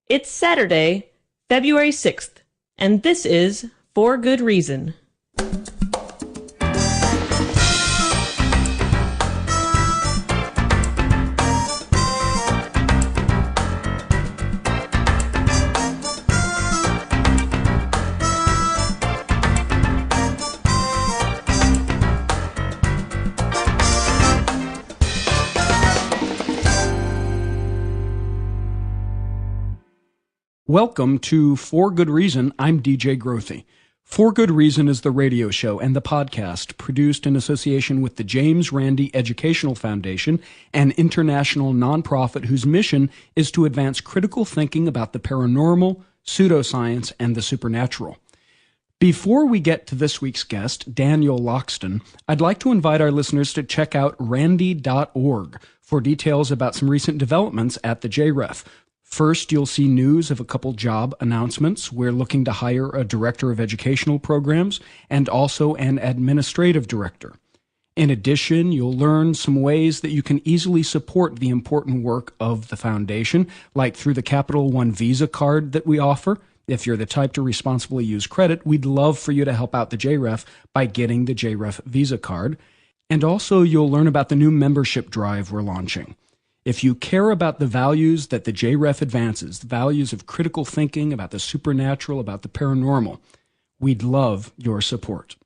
It's Saturday, February 6th, and this is For Good Reason. Welcome to For Good Reason. I'm DJ Grothe. For Good Reason is the radio show and the podcast produced in association with the James Randi Educational Foundation, an international nonprofit whose mission is to advance critical thinking about the paranormal, pseudoscience, and the supernatural. Before we get to this week's guest, Daniel Loxton, I'd like to invite our listeners to check out randi.org for details about some recent developments at the JREF. First, you'll see news of a couple job announcements. We're looking to hire a director of educational programs and also an administrative director. In addition, you'll learn some ways that you can easily support the important work of the foundation, like through the Capital One Visa card that we offer. If you're the type to responsibly use credit, we'd love for you to help out the JREF by getting the JREF Visa card. And also, you'll learn about the new membership drive we're launching. If you care about the values that the JREF advances, the values of critical thinking about the supernatural, about the paranormal, we'd love your support.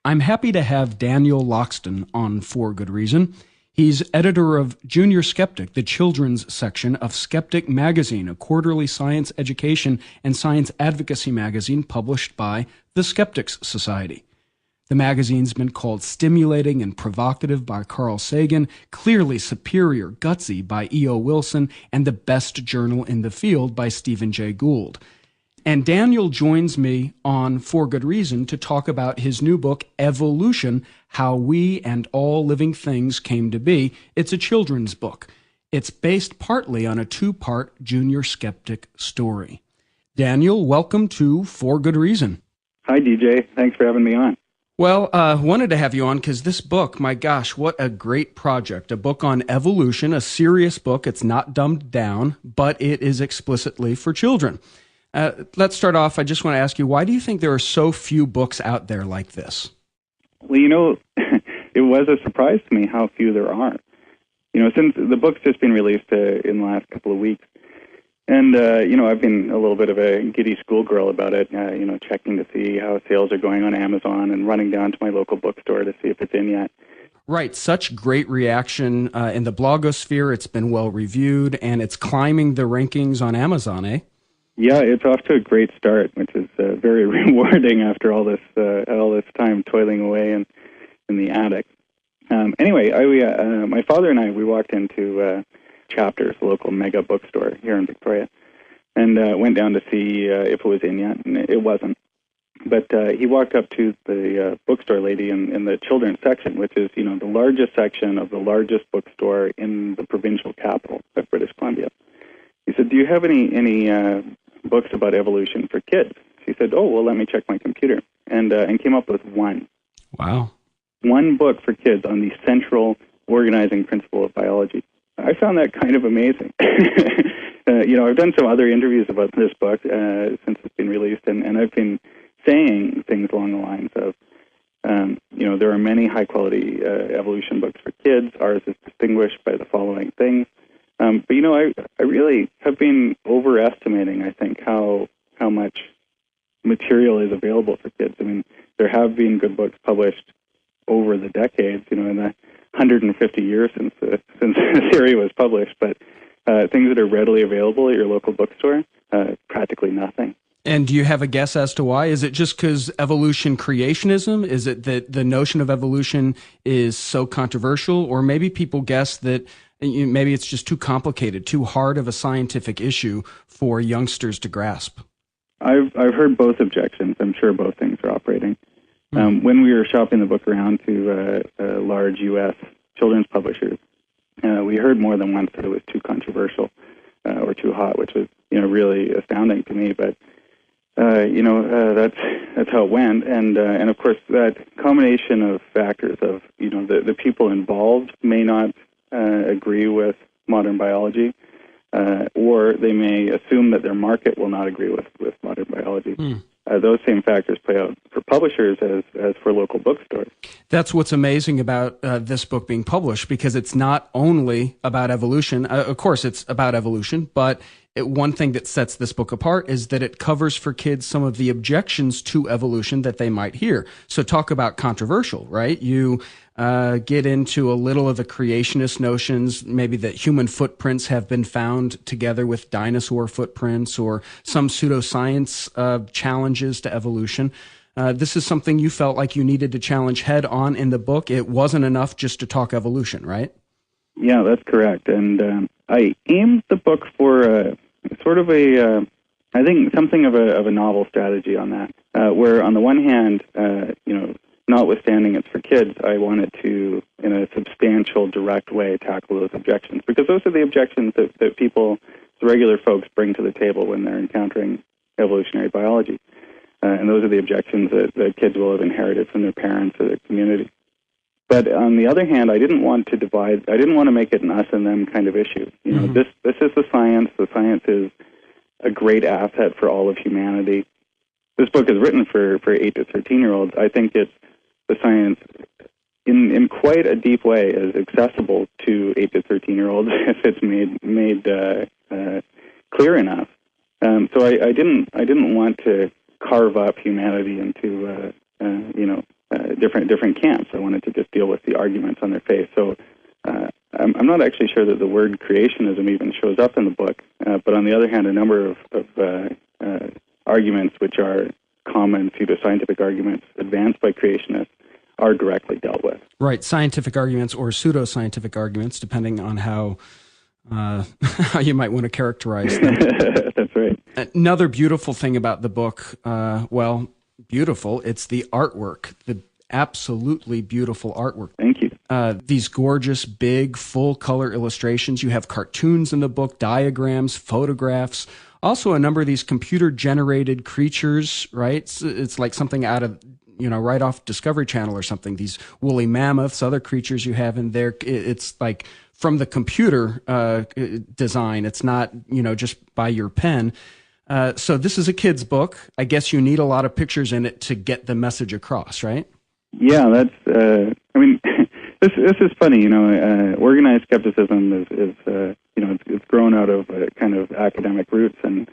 I'm happy to have Daniel Loxton on For Good Reason. He's editor of Junior Skeptic, the children's section of Skeptic magazine, a quarterly science education and science advocacy magazine published by the Skeptics Society. The magazine's been called stimulating and provocative by Carl Sagan, clearly superior, gutsy by E.O. Wilson, and the best journal in the field by Stephen Jay Gould. And Daniel joins me on For Good Reason to talk about his new book, Evolution, How We and All Living Things Came to Be. It's a children's book. It's based partly on a two-part Junior Skeptic story. Daniel, welcome to For Good Reason. Hi, DJ. Thanks for having me on. Well, wanted to have you on because this book, my gosh, what a great project. A book on evolution, a serious book. It's not dumbed down, but it is explicitly for children. Let's start off. I just want to ask you, why do you think there are so few books out there like this? Well, it was a surprise to me how few there are. Since the book's just been released in the last couple of weeks, and, I've been a little bit of a giddy schoolgirl about it, checking to see how sales are going on Amazon and running down to my local bookstore to see if it's in yet. Right. Such great reaction in the blogosphere. It's been well reviewed, and it's climbing the rankings on Amazon, eh? Yeah, it's off to a great start, which is very rewarding after all this time toiling away in the attic. Anyway, my father and I, we walked into Chapters, a local mega bookstore here in Victoria, and went down to see if it was in yet, and it wasn't. But he walked up to the bookstore lady in the children's section, which is, the largest section of the largest bookstore in the provincial capital of British Columbia. He said, "Do you have any books about evolution for kids?" She said, "Oh, well, let me check my computer," and came up with one. Wow. One book for kids on the central organizing principle of biology. I found that kind of amazing. I've done some other interviews about this book since it's been released, and I've been saying things along the lines of, there are many high-quality evolution books for kids. Ours is distinguished by the following things. But I really have been overestimating, I think, how much material is available for kids. I mean, there have been good books published over the decades, in the 150 years since the theory was published, but things that are readily available at your local bookstore, practically nothing. And do you have a guess as to why? Is it just because evolution creationism? Is it that the notion of evolution is so controversial? Or maybe people guess that maybe it's just too complicated, too hard of a scientific issue for youngsters to grasp? I've heard both objections. I'm sure both things are operating. When we were shopping the book around to large U.S. children's publishers, we heard more than once that it was too controversial or too hot, which was really astounding to me. But that's how it went, and of course that combination of factors of the people involved may not agree with modern biology, or they may assume that their market will not agree with modern biology. Those same factors play out for publishers as for local bookstores. That's what's amazing about this book being published, because it's not only about evolution. Of course, it's about evolution, but one thing that sets this book apart is that it covers for kids some of the objections to evolution that they might hear. So talk about controversial, right? You get into a little of the creationist notions, maybe that human footprints have been found together with dinosaur footprints, or some pseudoscience challenges to evolution. This is something you felt like you needed to challenge head on in the book. It wasn't enough just to talk evolution, right? Yeah, that's correct. And I aimed the book for sort of I think something of a novel strategy on that, where on the one hand, notwithstanding it's for kids, I wanted to, in a substantial, direct way, tackle those objections, because those are the objections that people, the regular folks, bring to the table when they're encountering evolutionary biology. And those are the objections that kids will have inherited from their parents or their community. But on the other hand, I didn't want to divide. I didn't want to make it an us and them kind of issue. This is the science. The science is a great asset for all of humanity. This book is written for 8 to 13-year-olds. I think it's the science in quite a deep way is accessible to 8 to 13-year-olds if it's made clear enough. So I didn't want to carve up humanity into different camps. I wanted to just deal with the arguments on their face. So I'm not actually sure that the word creationism even shows up in the book. But on the other hand, a number of arguments which are common pseudoscientific arguments advanced by creationists are directly dealt with. Right, scientific arguments or pseudoscientific arguments, depending on how you might want to characterize them. That's right. Another beautiful thing about the book, beautiful, it's the artwork, the absolutely beautiful artwork. Thank you. These gorgeous, big, full-color illustrations. You have cartoons in the book, diagrams, photographs, also a number of these computer-generated creatures, right? It's like something out of, right off Discovery Channel or something. These woolly mammoths, other creatures you have in there. It's like from the computer design. It's not, just by your pen. So this is a kid's book. I guess you need a lot of pictures in it to get the message across, right? Yeah, that's. This is funny. Organized skepticism is it's grown out of kind of academic roots, and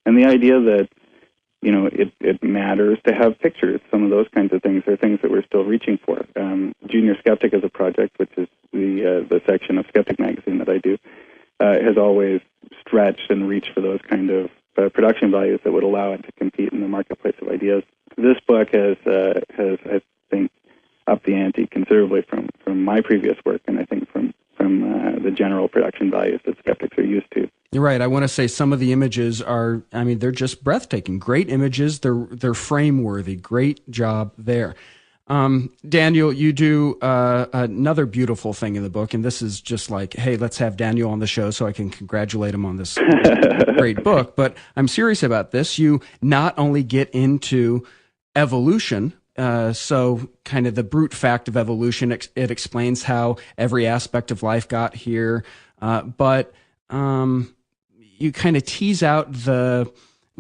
the idea that it matters to have pictures. Some of those kinds of things are things that we're still reaching for. Junior Skeptic is a project, which is the section of Skeptic magazine that I do, has always stretched and reached for those kind of production values that would allow it to compete in the marketplace of ideas. This book has I think, upped the ante considerably from my previous work, and I think from the general production values that skeptics are used to. You're right. I want to say some of the images are, they're just breathtaking. Great images. They're frame-worthy. Great job there. Daniel, you do another beautiful thing in the book, and this is just like, hey, let's have Daniel on the show so I can congratulate him on this great book. But I'm serious about this. You not only get into evolution, so kind of the brute fact of evolution, it explains how every aspect of life got here, but you kind of tease out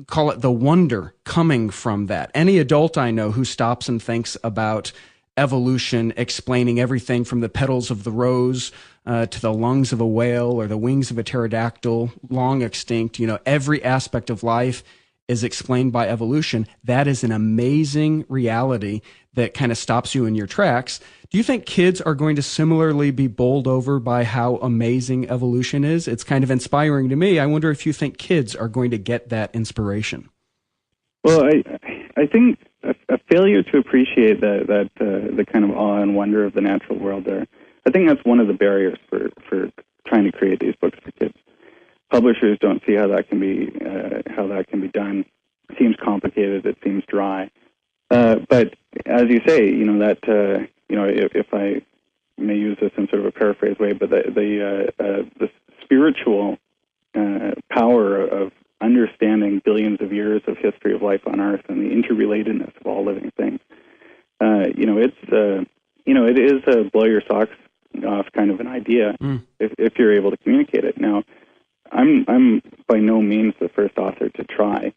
call it the wonder coming from that. Any adult I know who stops and thinks about evolution, explaining everything from the petals of the rose to the lungs of a whale or the wings of a pterodactyl, long extinct, every aspect of life is explained by evolution. That is an amazing reality that kind of stops you in your tracks. Do you think kids are going to similarly be bowled over by how amazing evolution is? It's kind of inspiring to me. I wonder if you think kids are going to get that inspiration. Well, I think a failure to appreciate the kind of awe and wonder of the natural world there, I think that's one of the barriers for trying to create these books for kids. Publishers don't see how that can be done. It seems complicated. It seems dry. But as you say, if I may use this in sort of a paraphrase way, but the spiritual power of understanding billions of years of history of life on Earth and the interrelatedness of all living things, it is a blow your socks off kind of an idea if you're able to communicate it. Now, I'm by no means the first author to try.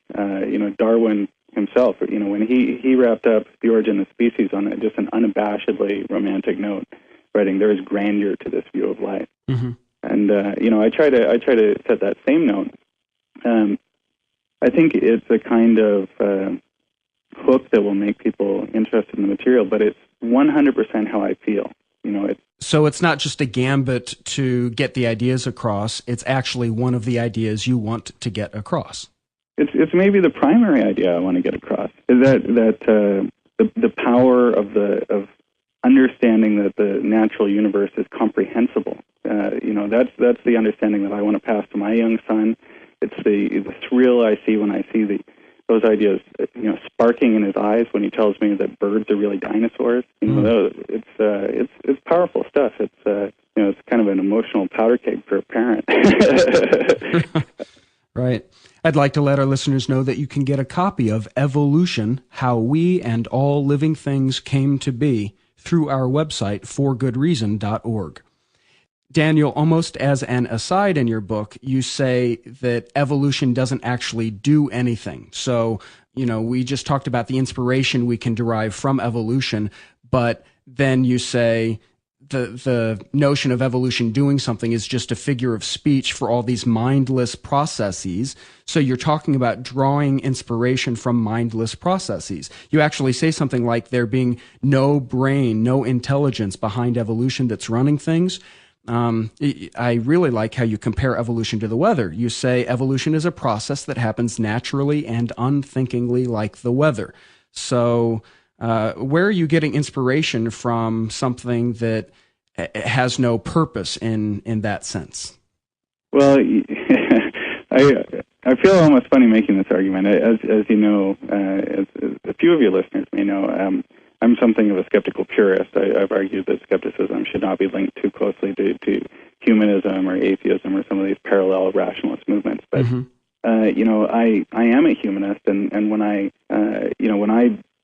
Darwin himself, when he wrapped up The Origin of Species on just an unabashedly romantic note, writing, there is grandeur to this view of life. Mm-hmm. And I try to set that same note. I think it's a kind of hook that will make people interested in the material, but it's 100% how I feel. So it's not just a gambit to get the ideas across. It's actually one of the ideas you want to get across. It's maybe the primary idea I want to get across, is that the power of understanding that the natural universe is comprehensible. That's the understanding that I want to pass to my young son. It's the thrill I see when I see those ideas, sparking in his eyes when he tells me that birds are really dinosaurs. It's powerful stuff. It's kind of an emotional powder keg for a parent. Right. I'd like to let our listeners know that you can get a copy of Evolution: How We and All Living Things Came to Be through our website, forgoodreason.org. Daniel, almost as an aside in your book, you say that evolution doesn't actually do anything. So, we just talked about the inspiration we can derive from evolution, but then you say the notion of evolution doing something is just a figure of speech for all these mindless processes. So you're talking about drawing inspiration from mindless processes. You actually say something like there being no brain, no intelligence behind evolution that's running things. I really like how you compare evolution to the weather. You say evolution is a process that happens naturally and unthinkingly like the weather. So where are you getting inspiration from something that has no purpose in that sense? Well, I feel almost funny making this argument. As you know, as a few of your listeners may know, I'm something of a skeptical purist. I've argued that skepticism should not be linked too closely to humanism or atheism or some of these parallel rationalist movements. But I am a humanist, and when I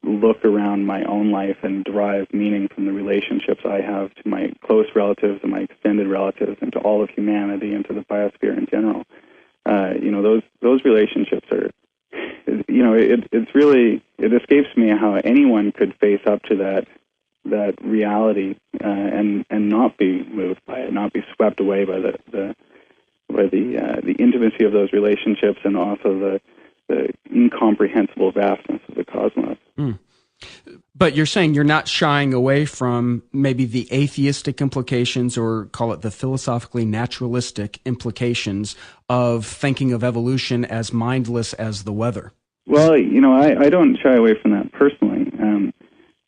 look around my own life and derive meaning from the relationships I have to my close relatives and my extended relatives and to all of humanity and to the biosphere in general, those relationships are. It escapes me how anyone could face up to that reality and not be moved by it, not be swept away by the intimacy of those relationships and also the incomprehensible vastness of the cosmos. Mm. But you're saying you're not shying away from maybe the atheistic implications, or call it the philosophically naturalistic implications of thinking of evolution as mindless as the weather. Well, I don't shy away from that personally.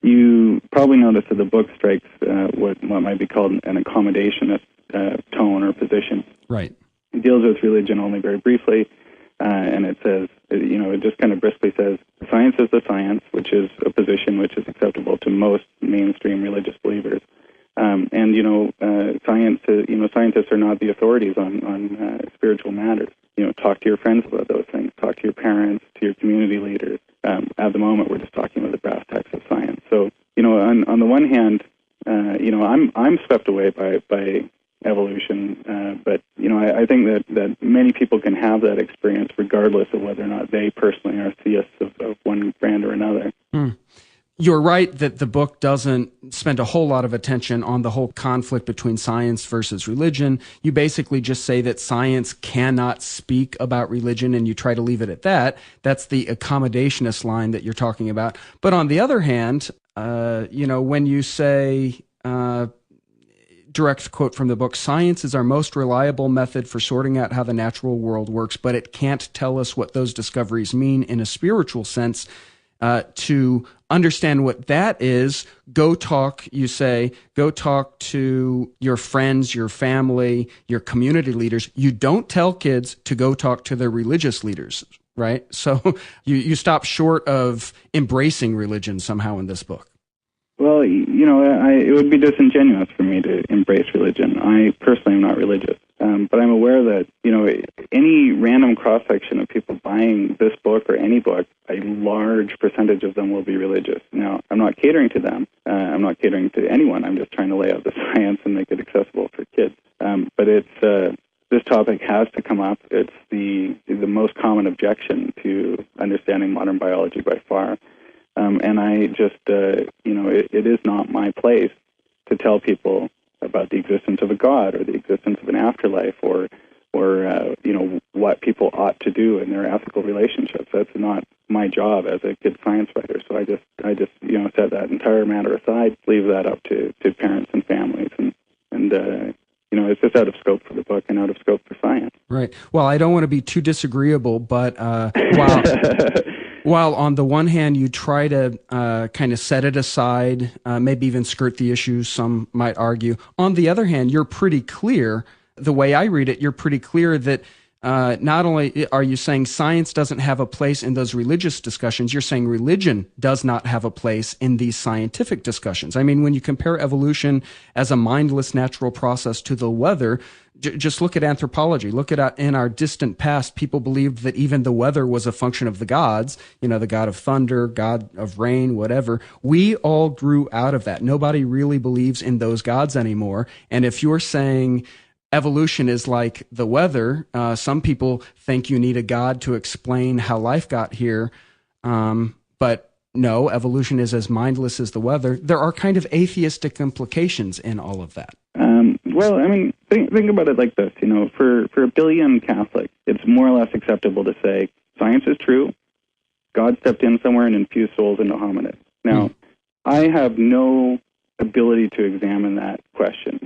You probably noticed that the book strikes what might be called an accommodationist tone or position. Right. It deals with religion only very briefly, and it says, it just kind of briskly says, science is the science, which is a position which is acceptable to most mainstream religious believers. Scientists are not the authorities on spiritual matters. Talk to your friends about those things. Talk to your parents, to your community leaders. At the moment, we're just talking about the brass tacks of science. So, on the one hand, I'm swept away by evolution, but I think that many people can have that experience regardless of whether or not they personally are theists of one brand or another. Mm. You're right that the book doesn't spend a whole lot of attention on the whole conflict between science versus religion. You basically just say that science cannot speak about religion, and you try to leave it at that. That's the accommodationist line that you're talking about. But on the other hand, when you say, direct quote from the book, science is our most reliable method for sorting out how the natural world works, but it can't tell us what those discoveries mean in a spiritual sense. To understand what that is, go talk to your friends, your family, your community leaders. You don't tell kids to go talk to their religious leaders, right? So you stop short of embracing religion somehow in this book. Well, it would be disingenuous for me to embrace religion. I personally am not religious, but I'm aware that, any random cross-section of people buying this book or any book, a large percentage of them will be religious. Now, I'm not catering to them. I'm not catering to anyone. I'm just trying to lay out the science and make it accessible for kids. But this topic has to come up. It's the most common objection to understanding modern biology by far. And I just, it is not my place to tell people about the existence of a God or the existence of an afterlife or what people ought to do in their ethical relationships. That's not my job as a good science writer. So I just set that entire matter aside, leave that up to parents and families, and it's just out of scope for the book and out of scope for science. Right. Well, I don't want to be too disagreeable, but while on the one hand you try to kind of set it aside, maybe even skirt the issue, some might argue. On the other hand, you're pretty clear. The way I read it, you're pretty clear that not only are you saying science doesn't have a place in those religious discussions, you're saying religion does not have a place in these scientific discussions. I mean, when you compare evolution as a mindless natural process to the weather, just look at anthropology. Look at in our distant past, people believed that even the weather was a function of the gods, the god of thunder, god of rain, whatever. We all grew out of that. Nobody really believes in those gods anymore. And if you're saying evolution is like the weather, some people think you need a god to explain how life got here. But no, evolution is as mindless as the weather. There are kind of atheistic implications in all of that. Well, I mean, think about it like this. For a billion Catholics, it's more or less acceptable to say science is true. God stepped in somewhere and infused souls into hominids. Now, I have no ability to examine that question.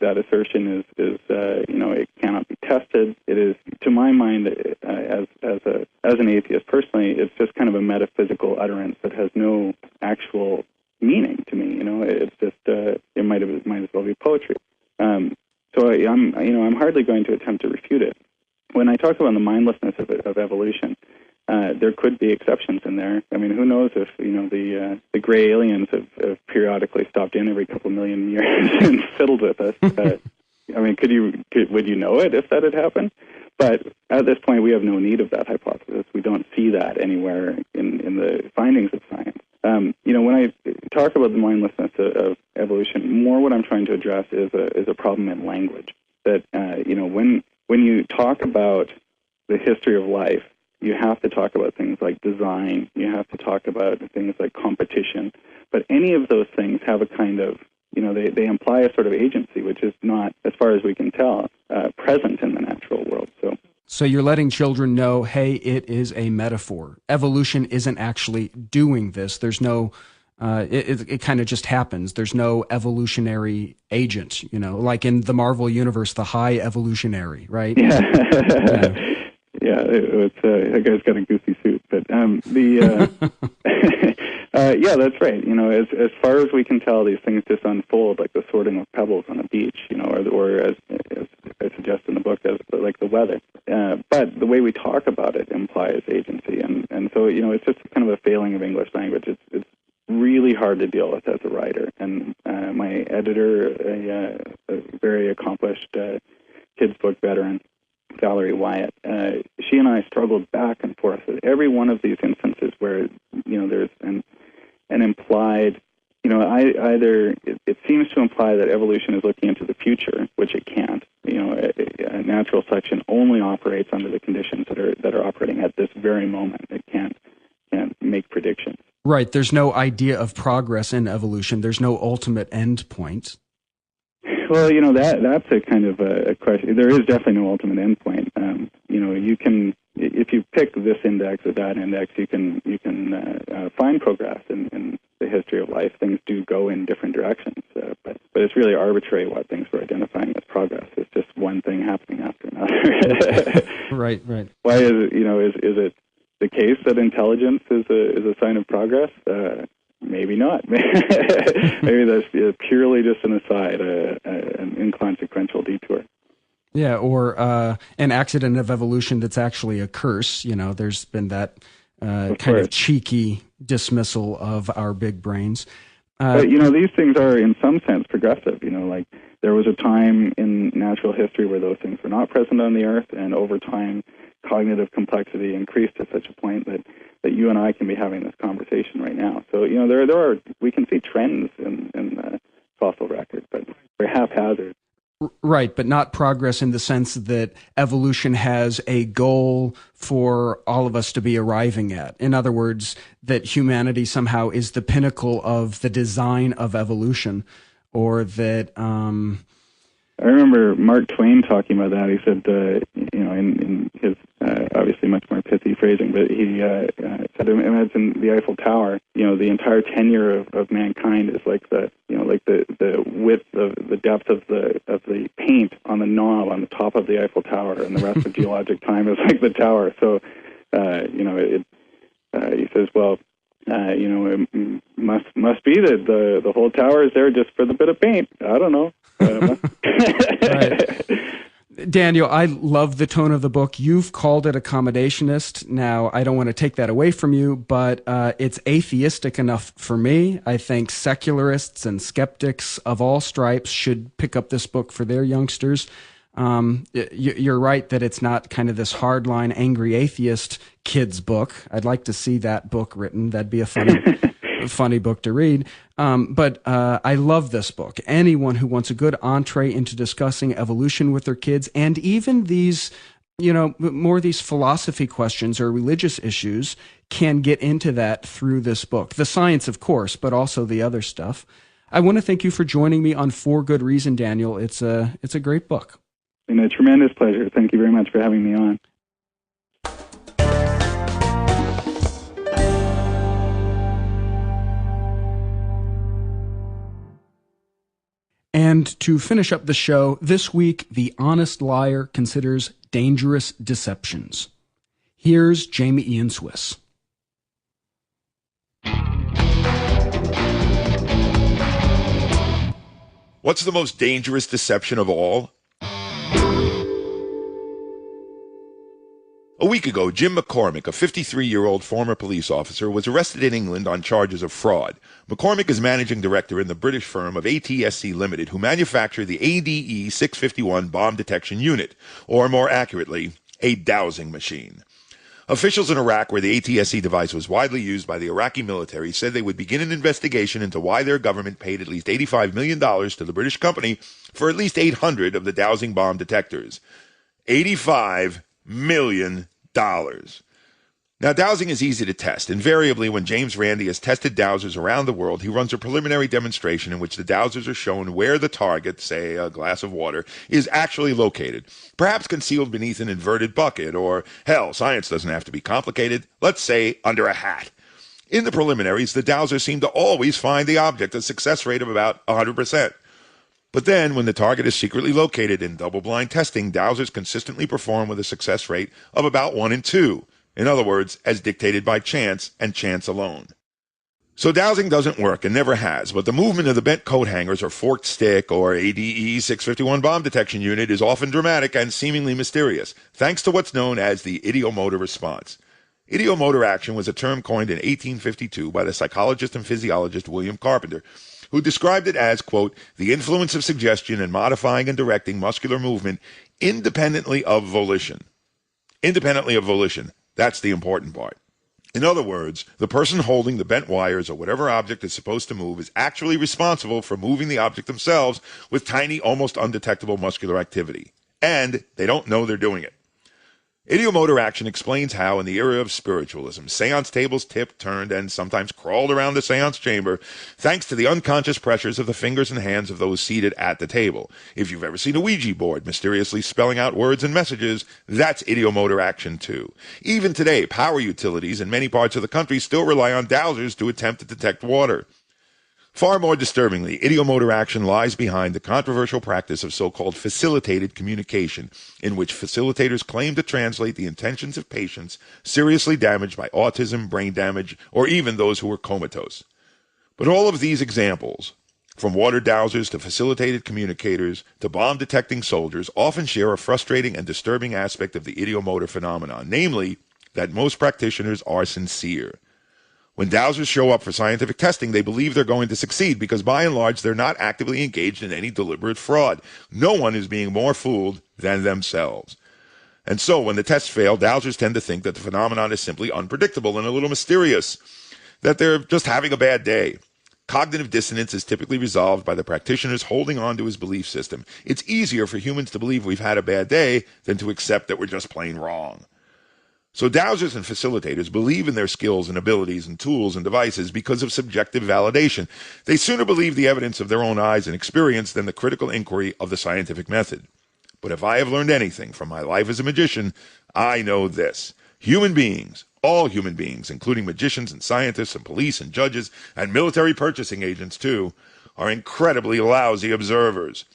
That assertion is it cannot be tested. It is, to my mind, as an atheist personally, it's just kind of a metaphysical utterance that has no actual meaning to me. It's just it might as well be poetry. So I'm hardly going to attempt to refute it. When I talk about the mindlessness of evolution, there could be exceptions in there. I mean, who knows if the gray aliens have periodically stopped in every couple million years and fiddled with us. I mean, would you know it if that had happened? But at this point, we have no need of that hypothesis. We don't see that anywhere in the findings of science. When I talk about the mindlessness of evolution, more what I'm trying to address is a problem in language. That when you talk about the history of life, you have to talk about things like design. You have to talk about things like competition. But any of those things have a kind of, they imply a sort of agency, which is not, as far as we can tell, present in the natural world. So you're letting children know, hey, it is a metaphor. Evolution isn't actually doing this. There's no, it kind of just happens. There's no evolutionary agent, like in the Marvel universe, the high evolutionary, right? Yeah. Yeah, that guy's got a goofy suit, but yeah, that's right. As far as we can tell, these things just unfold like the sorting of pebbles on a beach, or as I suggest in the book, as like the weather. But the way we talk about it implies agency, and so it's just kind of a failing of English language. It's really hard to deal with as a writer, and my editor, a very accomplished kids book veteran, Valerie Wyatt, she and I struggled back and forth with every one of these instances where there's an implied, either it seems to imply that evolution is looking into the future, which it can't. A natural selection only operates under the conditions that are operating at this very moment. It can't make predictions. Right. There's no idea of progress in evolution. There's no ultimate end point. Well, that's a kind of a question. There is definitely no ultimate endpoint. You can, if you pick this index or that index, you can find progress in the history of life. Things do go in different directions, but it's really arbitrary what things we're identifying as progress. It's just one thing happening after another. Right. Why is it? Is it the case that intelligence is a sign of progress? Maybe not. Maybe that's purely just an aside, an inconsequential detour. Yeah, or an accident of evolution that's actually a curse. There's been that kind of cheeky dismissal of our big brains. But, these things are in some sense progressive. Like there was a time in natural history where those things were not present on the Earth, and over time, cognitive complexity increased to such a point that you and I can be having this conversation right now. So, we can see trends in fossil records, but they're haphazard. Right, but not progress in the sense that evolution has a goal for all of us to be arriving at. In other words, that humanity somehow is the pinnacle of the design of evolution, or that... I remember Mark Twain talking about that. He said, in his obviously much more pithy phrasing, but he said, imagine the Eiffel Tower. The entire tenure of mankind is like the width of the depth of the paint on the knob on the top of the Eiffel Tower, and the rest of geologic time is like the tower. So, he says, well, it must be that the whole tower is there just for the bit of paint. I don't know. Right. Daniel, I love the tone of the book. You've called it accommodationist. Now, I don't want to take that away from you, but it's atheistic enough for me. I think secularists and skeptics of all stripes should pick up this book for their youngsters. You're right that it's not kind of this hardline angry atheist kids book. I'd like to see that book written. That'd be a funny book to read. But I love this book. Anyone who wants a good entree into discussing evolution with their kids, and even these, more these philosophy questions or religious issues, can get into that through this book. The science, of course, but also the other stuff. I want to thank you for joining me on For Good Reason, Daniel. It's a great book. It's been a tremendous pleasure. Thank you very much for having me on. And to finish up the show, this week, The Honest Liar considers dangerous deceptions. Here's Jamie Ian Swiss. What's the most dangerous deception of all? A week ago, Jim McCormick, a 53-year-old former police officer, was arrested in England on charges of fraud. McCormick is managing director in the British firm of ATSC Limited, who manufacture the ADE 651 bomb detection unit, or more accurately, a dowsing machine. Officials in Iraq, where the ATSC device was widely used by the Iraqi military, said they would begin an investigation into why their government paid at least $85 million to the British company for at least 800 of the dowsing bomb detectors. $85 million. Now, dowsing is easy to test. Invariably, when James Randi has tested dowsers around the world, he runs a preliminary demonstration in which the dowsers are shown where the target, say a glass of water, is actually located, perhaps concealed beneath an inverted bucket, or, hell, science doesn't have to be complicated, let's say under a hat. In the preliminaries, the dowsers seem to always find the object, a success rate of about 100%. But then, when the target is secretly located in double-blind testing, dowsers consistently perform with a success rate of about 1 in 2. In other words, as dictated by chance, and chance alone. So dowsing doesn't work, and never has, but the movement of the bent coat hangers, or forked stick, or ADE 651 bomb detection unit is often dramatic and seemingly mysterious, thanks to what's known as the ideomotor response. Ideomotor action was a term coined in 1852 by the psychologist and physiologist William Carpenter, who described it as, quote, the influence of suggestion in modifying and directing muscular movement independently of volition. Independently of volition. That's the important part. In other words, the person holding the bent wires or whatever object is supposed to move is actually responsible for moving the object themselves with tiny, almost undetectable muscular activity. And they don't know they're doing it. Ideomotor action explains how, in the era of spiritualism, seance tables tipped, turned, and sometimes crawled around the seance chamber, thanks to the unconscious pressures of the fingers and hands of those seated at the table. If you've ever seen a Ouija board mysteriously spelling out words and messages, that's ideomotor action too. Even today, power utilities in many parts of the country still rely on dowsers to attempt to detect water. Far more disturbingly, ideomotor action lies behind the controversial practice of so-called facilitated communication, in which facilitators claim to translate the intentions of patients seriously damaged by autism, brain damage, or even those who are comatose. But all of these examples, from water dowsers to facilitated communicators to bomb-detecting soldiers, often share a frustrating and disturbing aspect of the ideomotor phenomenon, namely that most practitioners are sincere. When dowsers show up for scientific testing, they believe they're going to succeed because, by and large, they're not actively engaged in any deliberate fraud. No one is being more fooled than themselves. And so, when the tests fail, dowsers tend to think that the phenomenon is simply unpredictable and a little mysterious, that they're just having a bad day. Cognitive dissonance is typically resolved by the practitioner's holding on to his belief system. It's easier for humans to believe we've had a bad day than to accept that we're just plain wrong. So dowsers and facilitators believe in their skills and abilities and tools and devices because of subjective validation. They sooner believe the evidence of their own eyes and experience than the critical inquiry of the scientific method. But if I have learned anything from my life as a magician, I know this. Human beings, all human beings, including magicians and scientists and police and judges and military purchasing agents too, are incredibly lousy observers.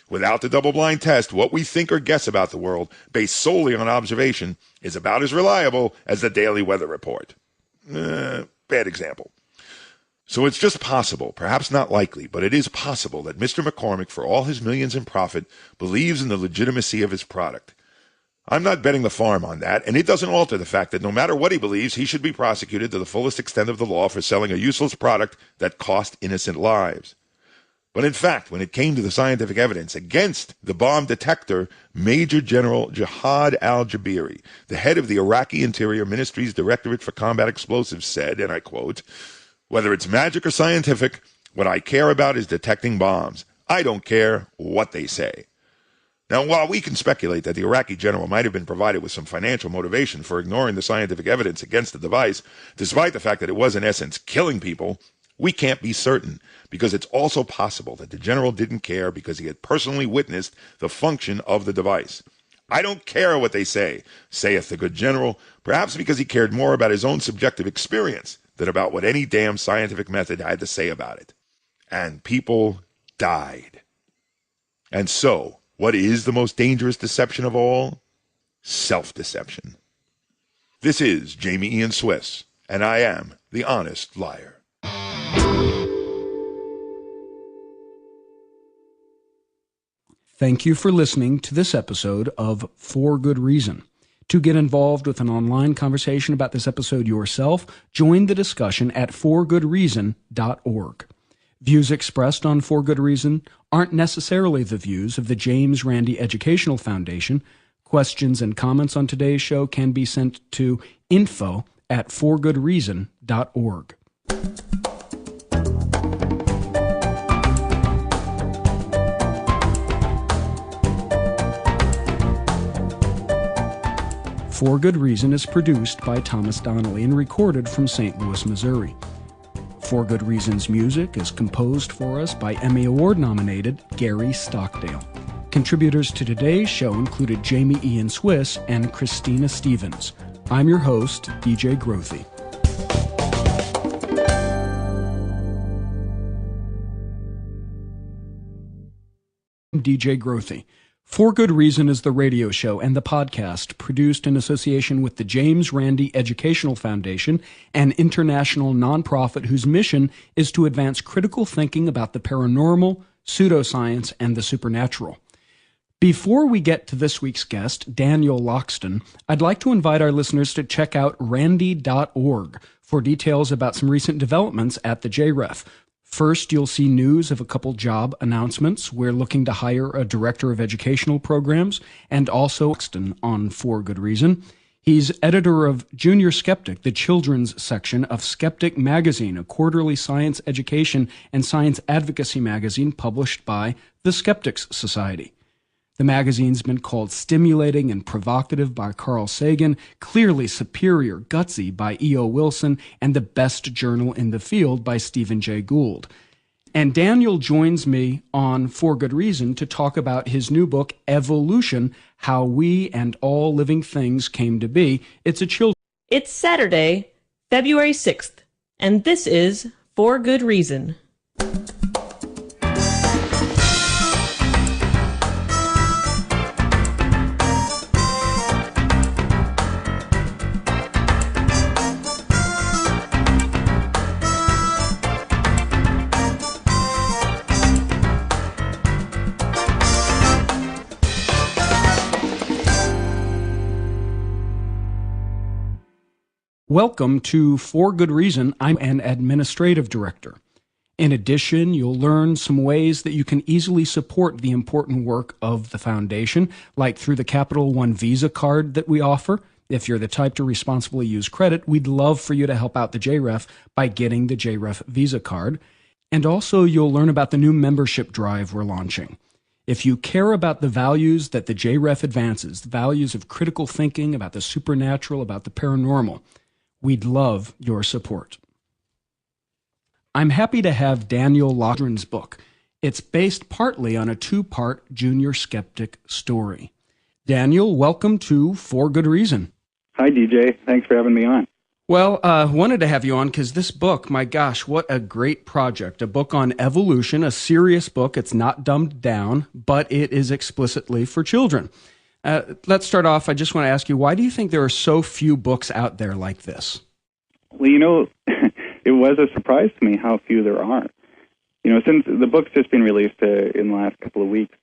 Without the double-blind test, what we think or guess about the world, based solely on observation, is about as reliable as the daily weather report. Bad example. So it's just possible, perhaps not likely, but it is possible that Mr. McCormick, for all his millions in profit, believes in the legitimacy of his product. I'm not betting the farm on that, and it doesn't alter the fact that no matter what he believes, he should be prosecuted to the fullest extent of the law for selling a useless product that cost innocent lives. But in fact, when it came to the scientific evidence against the bomb detector, Major General Jihad al-Jabiri, the head of the Iraqi Interior Ministry's Directorate for Combat Explosives, said, and I quote, "Whether it's magic or scientific, what I care about is detecting bombs. I don't care what they say." Now, while we can speculate that the Iraqi general might have been provided with some financial motivation for ignoring the scientific evidence against the device, despite the fact that it was in essence killing people, we can't be certain, because it's also possible that the general didn't care because he had personally witnessed the function of the device. "I don't care what they say," saith the good general, perhaps because he cared more about his own subjective experience than about what any damn scientific method had to say about it. And people died. And so, what is the most dangerous deception of all? Self-deception. This is Jamie Ian Swiss, and I am the Honest Liar. Thank you for listening to this episode of For Good Reason. To get involved with an online conversation about this episode yourself, join the discussion at forgoodreason.org. Views expressed on For Good Reason aren't necessarily the views of the James Randi Educational Foundation. Questions and comments on today's show can be sent to info@forgoodreason.org. For Good Reason is produced by Thomas Donnelly and recorded from St. Louis, Missouri. For Good Reason's music is composed for us by Emmy Award-nominated Gary Stockdale. Contributors to today's show included Jamie Ian Swiss and Christina Stevens. I'm your host, DJ Grothe. DJ Grothe. For Good Reason is the radio show and the podcast produced in association with the James Randi Educational Foundation, an international nonprofit whose mission is to advance critical thinking about the paranormal, pseudoscience, and the supernatural. Before we get to this week's guest, Daniel Loxton, I'd like to invite our listeners to check out randi.org for details about some recent developments at the JREF. First, you'll see news of a couple job announcements. We're looking to hire a director of educational programs, and also Loxton on For Good Reason. He's editor of Junior Skeptic, the children's section of Skeptic magazine, a quarterly science education and science advocacy magazine published by the Skeptics Society. The magazine's been called stimulating and provocative by Carl Sagan, clearly superior, gutsy by E.O. Wilson, and the best journal in the field by Stephen Jay Gould. And Daniel joins me on For Good Reason to talk about his new book, Evolution, How We and All Living Things Came to Be. It's Saturday, February 6th, and this is For Good Reason. Welcome to For Good Reason. I'm an administrative director. In addition, you'll learn some ways that you can easily support the important work of the foundation, like through the Capital One Visa card that we offer. If you're the type to responsibly use credit, we'd love for you to help out the JREF by getting the JREF Visa card. And also, you'll learn about the new membership drive we're launching. If you care about the values that the JREF advances, the values of critical thinking, about the supernatural, about the paranormal, we'd love your support. I'm happy to have Daniel Loxton's book. It's based partly on a 2-part Junior Skeptic story. Daniel, welcome to For Good Reason. Hi, DJ. Thanks for having me on. Well, wanted to have you on because this book, my gosh, what a great project. A book on evolution, a serious book. It's not dumbed down, but it is explicitly for children. Let's start off. I just want to ask you, why do you think there are so few books out there like this? Well, it was a surprise to me how few there are. Since the book's just been released in the last couple of weeks,